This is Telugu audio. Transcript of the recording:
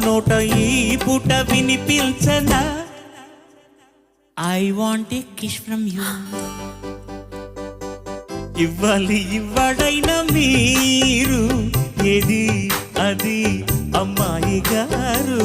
నోట ఈ పూట వినిపించనా I want a kiss from you. ఇవ్వాలి ఇవ్వడైనా మీరు ఏది అది అమ్మాయి గారు.